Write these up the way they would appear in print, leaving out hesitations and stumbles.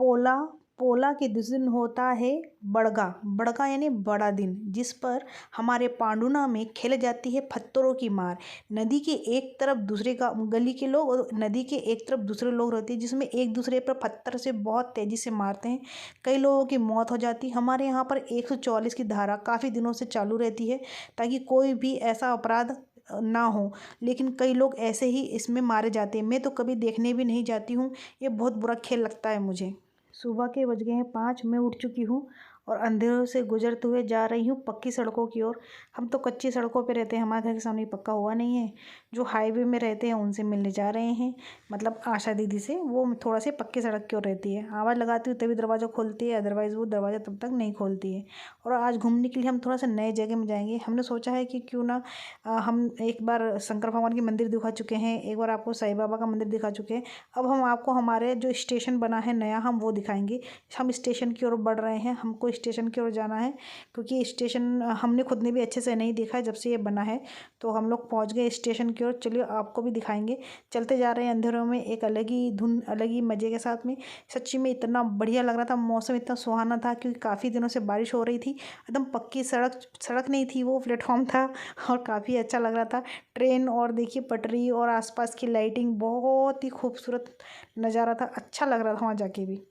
पोला पोला के दिन होता है बड़गा। बड़गा यानी बड़ा दिन, जिस पर हमारे पांडुना में खेल जाती है पत्थरों की मार। नदी के एक तरफ दूसरे का गली के लोग और नदी के एक तरफ दूसरे लोग रहते हैं, जिसमें एक दूसरे पर पत्थर से बहुत तेज़ी से मारते हैं। कई लोगों की मौत हो जाती है। हमारे यहाँ पर 144 की धारा काफ़ी दिनों से चालू रहती है ताकि कोई भी ऐसा अपराध ना हो, लेकिन कई लोग ऐसे ही इसमें मारे जाते हैं। मैं तो कभी देखने भी नहीं जाती हूँ, ये बहुत बुरा खेल लगता है मुझे। सुबह के बज गए हैं 5। मैं उठ चुकी हूँ और अंधेरों से गुजरते हुए जा रही हूँ पक्की सड़कों की ओर। हम तो कच्ची सड़कों पे रहते हैं, हमारे घर के सामने पक्का हुआ नहीं है। जो हाईवे में रहते हैं उनसे मिलने जा रहे हैं, मतलब आशा दीदी से। वो थोड़ा से पक्की सड़क की ओर रहती है, आवाज़ लगाती हूँ तभी दरवाज़ा खोलती है, अदरवाइज़ वो दरवाज़ा तब तक नहीं खोलती है। और आज घूमने के लिए हम थोड़ा सा नए जगह में जाएंगे। हमने सोचा है कि क्यों ना हम एक बार शंकर भगवान की मंदिर दिखा चुके हैं, एक बार आपको साईं बाबा का मंदिर दिखा चुके हैं। अब हम आपको हमारे जो स्टेशन बना है नया, हम वो दिखाएंगे। हम स्टेशन की ओर बढ़ रहे हैं, हमको स्टेशन की ओर जाना है, क्योंकि स्टेशन हमने खुद ने भी अच्छे से नहीं देखा है जब से ये बना है। तो हम लोग पहुंच गए स्टेशन की ओर। चलिए आपको भी दिखाएंगे। चलते जा रहे हैं अंधेरों में, एक अलग ही धुन, अलग ही मज़े के साथ में। सच्ची में इतना बढ़िया लग रहा था, मौसम इतना सुहाना था, क्योंकि काफ़ी दिनों से बारिश हो रही थी। एकदम पक्की सड़क, सड़क नहीं थी वो प्लेटफॉर्म था, और काफ़ी अच्छा लग रहा था। ट्रेन और देखिए पटरी और आसपास की लाइटिंग, बहुत ही खूबसूरत नज़ारा था। अच्छा लग रहा था वहाँ जाके भी।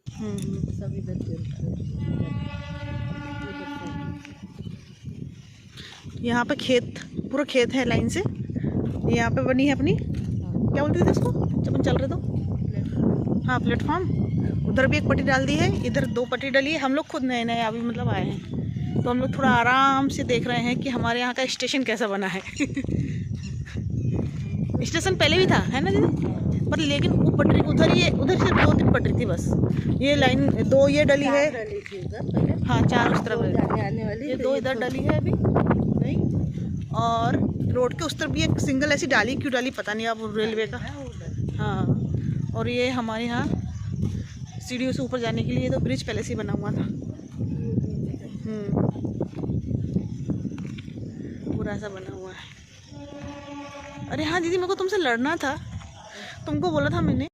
यहाँ पे खेत, पूरा खेत है लाइन से। यहाँ पे बनी है अपनी, क्या बोलते थे उसको जब हम चल रहे तो, हाँ प्लेटफॉर्म। उधर भी एक पट्टी डाल दी है, इधर 2 पट्टी डली है। हम लोग खुद नए नए अभी मतलब आए हैं, तो हम लोग थोड़ा आराम से देख रहे हैं कि हमारे यहाँ का स्टेशन कैसा बना है। स्टेशन पहले भी था, है ना दीदी? पर लेकिन वो पटरी उधर ही, उधर से 2-3 पटरी थी बस। ये लाइन 2 ये डली है, हाँ 4 उस तरफ है, ये 2 इधर डली है अभी नहीं। और रोड के उस तरफ भी एक सिंगल ऐसी डाली, क्यों डाली पता नहीं, अब रेलवे का। हाँ, और ये हमारे यहाँ सीढ़ियों से ऊपर जाने के लिए तो ब्रिज पहले से ही बना हुआ था। पूरा ऐसा बना हुआ है। अरे हाँ दीदी, मेरे को तुमसे लड़ना था, तुमको बोला था मैंने।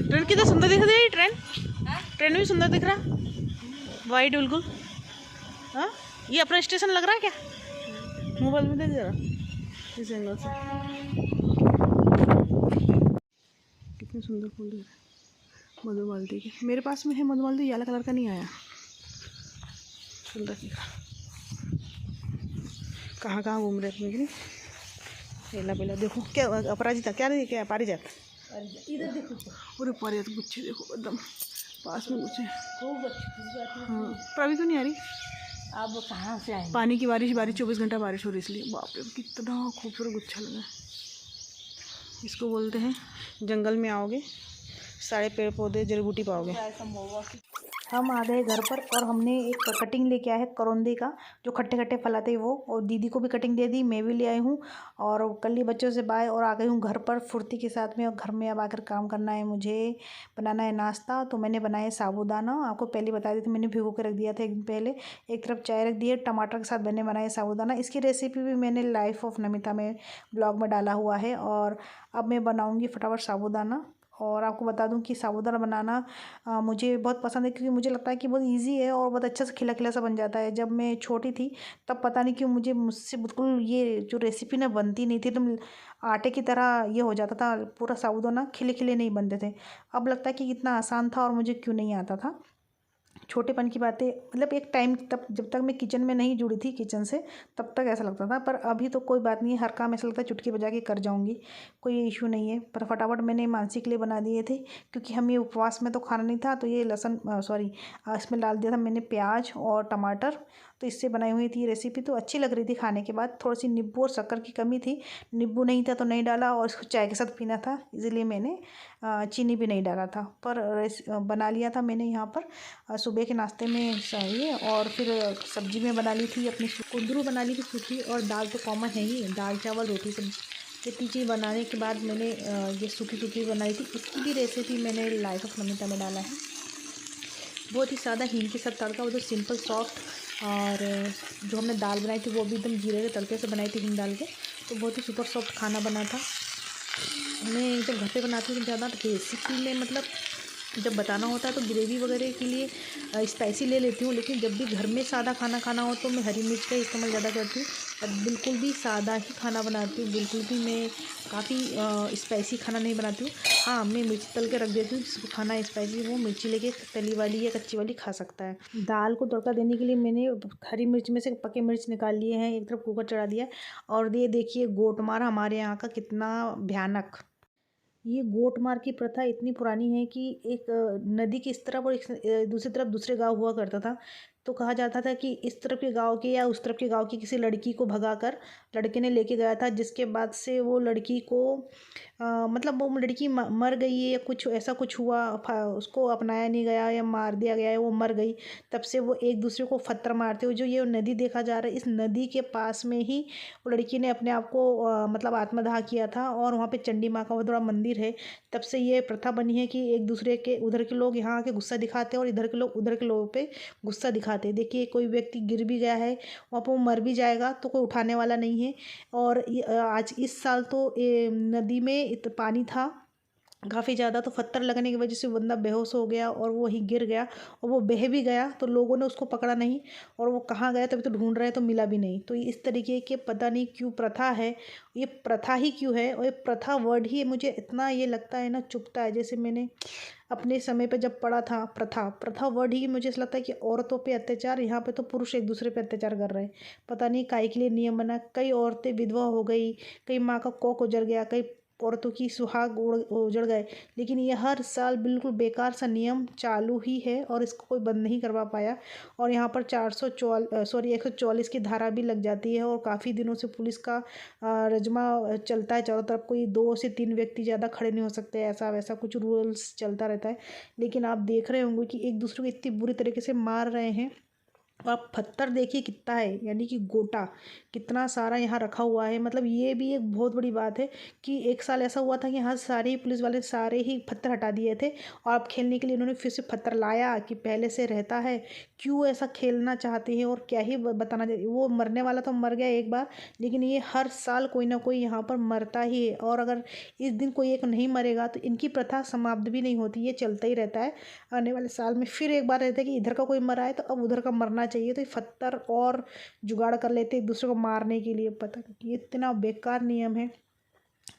ट्रेन कितना सुंदर दिख रही है, ट्रेन भी सुंदर दिख रहा, वाइट बिल्कुल। हाँ, ये अपना स्टेशन लग रहा है क्या? मोबाइल में दे जरा इस एंगल से। कितने सुंदर फूल दिख रहे हैं मधुमालती के। मेरे पास में है मधुमालती, येलो कलर का नहीं आया, सुंदर दिखा। कहाँ कहाँ घूम रहे थे लेकिन पहला पहला देखो। क्या अपराजिता, क्या नहीं, क्या पारिजात, इधर देखो। अरे पारिजात गुच्छे देखो, एकदम पास में गुच्छे। हाँ, पर अभी तो नहीं आ रही। अब कहाँ से आए? पानी की बारिश 24 घंटा बारिश हो रही, इसलिए। बाप रे कितना खूबसूरत गुच्छा लगा। इसको बोलते हैं जंगल में आओगे सारे पेड़ पौधे जड़ी बूटी पाओगे। हम आ गए घर पर और हमने एक कटिंग लेके आए हैं करौंदे का, जो खट्टे खट्टे फल आते हैं वो। और दीदी को भी कटिंग दे दी, मैं भी ले आई हूँ। और कल ही बच्चों से बाय और आ गई हूँ घर पर फुर्ती के साथ में। और घर में अब आकर काम करना है मुझे, बनाना है नाश्ता। तो मैंने बनाया साबूदाना, आपको पहले बता दी थी, मैंने भिगो के रख दिया था एक दिन पहले। एक तरफ चाय रख दी है, टमाटर के साथ मैंने बनाया साबूदाना। इसकी रेसिपी भी मैंने लाइफ ऑफ नमिता में ब्लॉग में डाला हुआ है। और अब मैं बनाऊँगी फटाफट साबूदाना। और आपको बता दूं कि साबूदाना बनाना मुझे बहुत पसंद है, क्योंकि मुझे लगता है कि बहुत इजी है और बहुत अच्छा से खिला खिला सा बन जाता है। जब मैं छोटी थी तब पता नहीं क्यों मुझसे बिल्कुल ये जो रेसिपी ना बनती नहीं थी, एकदम आटे की तरह ये हो जाता था, पूरा साबूदाना खिले खिले नहीं बनते थे। अब लगता है कि कितना आसान था और मुझे क्यों नहीं आता था। छोटेपन की बातें, मतलब एक टाइम तब जब तक मैं किचन में नहीं जुड़ी थी किचन से, तब तक ऐसा लगता था। पर अभी तो कोई बात नहीं है, हर काम ऐसा लगता है चुटकी बजा के कर जाऊंगी, कोई इशू नहीं है। पर फटाफट मैंने मानसी के लिए बना दिए थे, क्योंकि हम ये उपवास में तो खाना नहीं था। तो ये लहसुन इसमें डाल दिया था मैंने प्याज और टमाटर। तो इससे बनाई हुई थी ये रेसिपी, तो अच्छी लग रही थी खाने के बाद। थोड़ी सी नींबू और शक्कर की कमी थी, नींबू नहीं था तो नहीं डाला, और इसको चाय के साथ पीना था इसीलिए मैंने चीनी भी नहीं डाला था। पर बना लिया था मैंने यहाँ पर सुबह के नाश्ते में ये। और फिर सब्जी में बना ली थी अपनी कुंदरू बना ली थी सूखी, और दाल तो कॉमन है ही, दाल चावल रोटी सब्जी। ये 3 चीज़ बनाने के बाद मैंने ये सूखी सूखी बनाई थी। इसकी भी रेसिपी मैंने लाइफ ऑफ नमिता में डाला है। बहुत ही सादा हींग के साथ तड़का, वो तो सिंपल सॉफ्ट। और जो हमने दाल बनाई थी वो भी एकदम जीरे के तड़के से बनाई थी हींग डाल के, तो बहुत ही सुपर सॉफ्ट खाना बना था। मैं जब घर पे बनाती हूँ तो ज़्यादा रेसिपी में मतलब जब बताना होता है तो ग्रेवी वगैरह के लिए स्पाइसी ले लेती हूँ, लेकिन जब भी घर में सादा खाना खाना हो तो मैं हरी मिर्च का इस्तेमाल ज़्यादा करती हूँ और बिल्कुल भी सादा ही खाना बनाती हूँ। बिल्कुल भी मैं काफ़ी स्पाइसी खाना नहीं बनाती हूँ। हाँ, मैं मिर्च तल के रख देती हूँ, जिसको खाना स्पाइसी वो मिर्ची लेके तली वाली या कच्ची वाली खा सकता है। दाल को तड़का देने के लिए मैंने हरी मिर्च में से पके मिर्च निकाल लिए हैं, एक तरफ कुकर चढ़ा दिया है। और ये देखिए गोटमार हमारे यहाँ का कितना भयानक। ये गोटमार की प्रथा इतनी पुरानी है कि एक नदी की इस तरफ और दूसरी तरफ दूसरे गांव हुआ करता था। तो कहा जाता था कि इस तरफ के गांव के या उस तरफ के गांव की किसी लड़की को भगाकर लड़के ने लेके गया था, जिसके बाद से वो लड़की को मतलब वो लड़की मर गई है या कुछ ऐसा कुछ हुआ, उसको अपनाया नहीं गया या मार दिया गया है, वो मर गई। तब से वो एक दूसरे को पत्थर मारते हुए, जो ये नदी देखा जा रहा है, इस नदी के पास में ही वो लड़की ने अपने आप को मतलब आत्मदाह किया था। और वहाँ पे चंडी माँ का बहुत बड़ा मंदिर है। तब से ये प्रथा बनी है कि एक दूसरे के, उधर के लोग यहाँ आके गुस्सा दिखाते हैं और इधर के लोग उधर के लोगों पे गुस्सा दिखाते हैं। देखिए कोई व्यक्ति गिर भी गया है, वहाँ पर वो मर भी जाएगा तो कोई उठाने वाला नहीं है। और आज इस साल तो नदी में पानी था काफ़ी ज़्यादा, तो पत्थर लगने की वजह से बंदा बेहोश हो गया और वो वहीं गिर गया और वो बह भी गया, तो लोगों ने उसको पकड़ा नहीं और वो कहाँ गया तभी तो ढूंढ रहे तो मिला भी नहीं। तो इस तरीके के पता नहीं क्यों प्रथा है, ये प्रथा ही क्यों है। और ये प्रथा वर्ड ही मुझे इतना ये लगता है ना चुभता है। जैसे मैंने अपने समय पे जब पढ़ा था प्रथा, प्रथा वर्ड ही मुझे ऐसा लगता है कि औरतों पे अत्याचार, यहाँ पे तो पुरुष एक दूसरे पे अत्याचार कर रहे हैं। पता नहीं काहे के लिए नियम बना, कई औरतें विधवा हो गई, कई माँ का कोख उजड़ गया, कई औरतों की सुहाग उजड़ गए। लेकिन ये हर साल बिल्कुल बेकार सा नियम चालू ही है और इसको कोई बंद नहीं करवा पाया। और यहाँ पर 144 की धारा भी लग जाती है और काफ़ी दिनों से पुलिस का रजमा चलता है चारों तरफ। कोई 2 से 3 व्यक्ति ज़्यादा खड़े नहीं हो सकते, ऐसा वैसा कुछ रूल्स चलता रहता है। लेकिन आप देख रहे होंगे कि एक दूसरे को इतनी बुरी तरीके से मार रहे हैं। आप पत्थर देखिए कितना है, यानी कि गोटा कितना सारा यहाँ रखा हुआ है। मतलब ये भी एक बहुत बड़ी बात है कि एक साल ऐसा हुआ था कि यहाँ सारे ही पुलिस वाले सारे ही पत्थर हटा दिए थे और अब खेलने के लिए उन्होंने फिर से पत्थर लाया कि पहले से रहता है। क्यों ऐसा खेलना चाहते हैं और क्या ही बताना चाहिए। वो मरने वाला तो मर गया एक बार, लेकिन ये हर साल कोई ना कोई यहाँ पर मरता ही है। और अगर इस दिन कोई एक नहीं मरेगा तो इनकी प्रथा समाप्त भी नहीं होती, ये चलता ही रहता है। आने वाले साल में फिर एक बार रहता है कि इधर का कोई मरा है तो अब उधर का मरना चाहिए, तो ये पत्थर और जुगाड़ कर लेते एक दूसरे को मारने के लिए। पता नहीं ये इतना बेकार नियम है।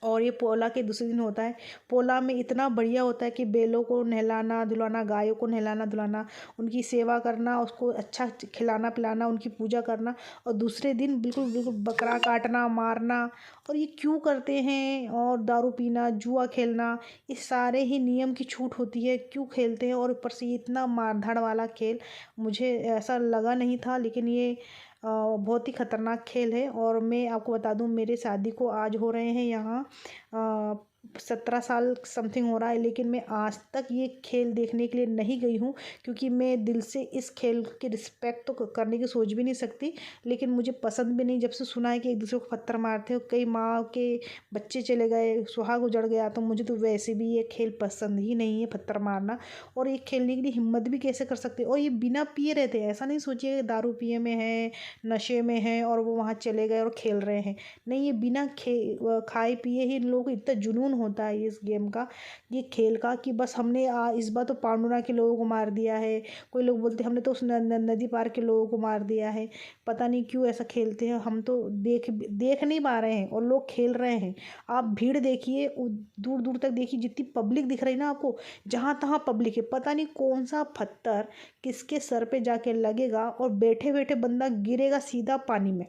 और ये पोला के दूसरे दिन होता है। पोला में इतना बढ़िया होता है कि बैलों को नहलाना धुलाना, गायों को नहलाना धुलाना, उनकी सेवा करना, उसको अच्छा खिलाना पिलाना, उनकी पूजा करना। और दूसरे दिन बिल्कुल बिल्कुल बकरा काटना मारना। और ये क्यों करते हैं। और दारू पीना जुआ खेलना, ये सारे ही नियम की छूट होती है, क्यों खेलते हैं। और ऊपर से ये इतना मारधाड़ वाला खेल मुझे ऐसा लगा नहीं था, लेकिन ये बहुत ही ख़तरनाक खेल है। और मैं आपको बता दूं मेरे शादी को आज हो रहे हैं यहाँ 17 साल समथिंग हो रहा है, लेकिन मैं आज तक ये खेल देखने के लिए नहीं गई हूँ, क्योंकि मैं दिल से इस खेल की रिस्पेक्ट तो करने की सोच भी नहीं सकती। लेकिन मुझे पसंद भी नहीं, जब से सुना है कि एक दूसरे को पत्थर मारते हो, कई माँ के बच्चे चले गए, सुहाग उजड़ गया, तो मुझे तो वैसे भी ये खेल पसंद ही नहीं है पत्थर मारना। और ये खेलने के लिए हिम्मत भी कैसे कर सकते। और ये बिना पिए रहते हैं, ऐसा नहीं सोचिए दारू पिए में है, नशे में है और वो वहाँ चले गए और खेल रहे हैं। नहीं, ये बिना खाए पिए ही इन लोगों को इतना जुनून होता है इस गेम का, ये खेल का, कि बस हमने इस बार तो पांडुरा के लोगों को मार दिया है। कोई लोग बोलते हमने तो उस नदी पार के लोगों को मार दिया है। पता नहीं क्यों ऐसा खेलते हैं। हम तो देख नहीं पा रहे हैं और लोग खेल रहे हैं। आप भीड़ देखिए, दूर दूर तक देखिए, जितनी पब्लिक दिख रही है ना आपको, जहाँ तहाँ पब्लिक है। पता नहीं कौन सा पत्थर किसके सर पे जाके लगेगा और बैठे बैठे बंदा गिरेगा सीधा पानी में।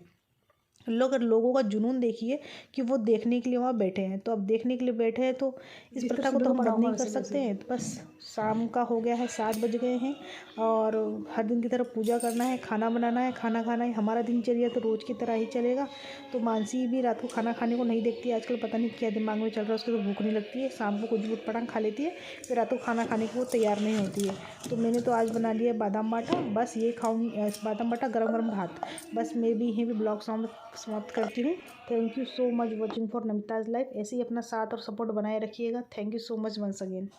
लोगों का जुनून देखिए कि वो देखने के लिए वहाँ बैठे हैं। तो अब देखने के लिए बैठे हैं तो इस प्रथा को तो हम बंद नहीं कर सकते हैं। तो बस शाम का हो गया है, 7 बज गए हैं और हर दिन की तरह पूजा करना है, खाना बनाना है, खाना खाना है। हमारा दिनचर्या तो रोज़ की तरह ही चलेगा। तो मानसी भी रात को खाना खाने को नहीं देखती आजकल, पता नहीं क्या दिमाग में चल रहा है, उसको तो भूख नहीं लगती है। शाम को कुछ भी पटांग खा लेती है, फिर रात को खाना खाने को वो तैयार नहीं होती है। तो मैंने तो आज बना लिया बादाम बाटा, बस ये खाऊंगी, बादाम बाटा गरम गरम भात। बस मैं भी यहीं भी ब्लॉग समाप्त करती हूँ। Thank you so much watching for Namita's life. ऐसे ही अपना साथ और सपोर्ट बनाए रखिएगा। Thank you so much once again.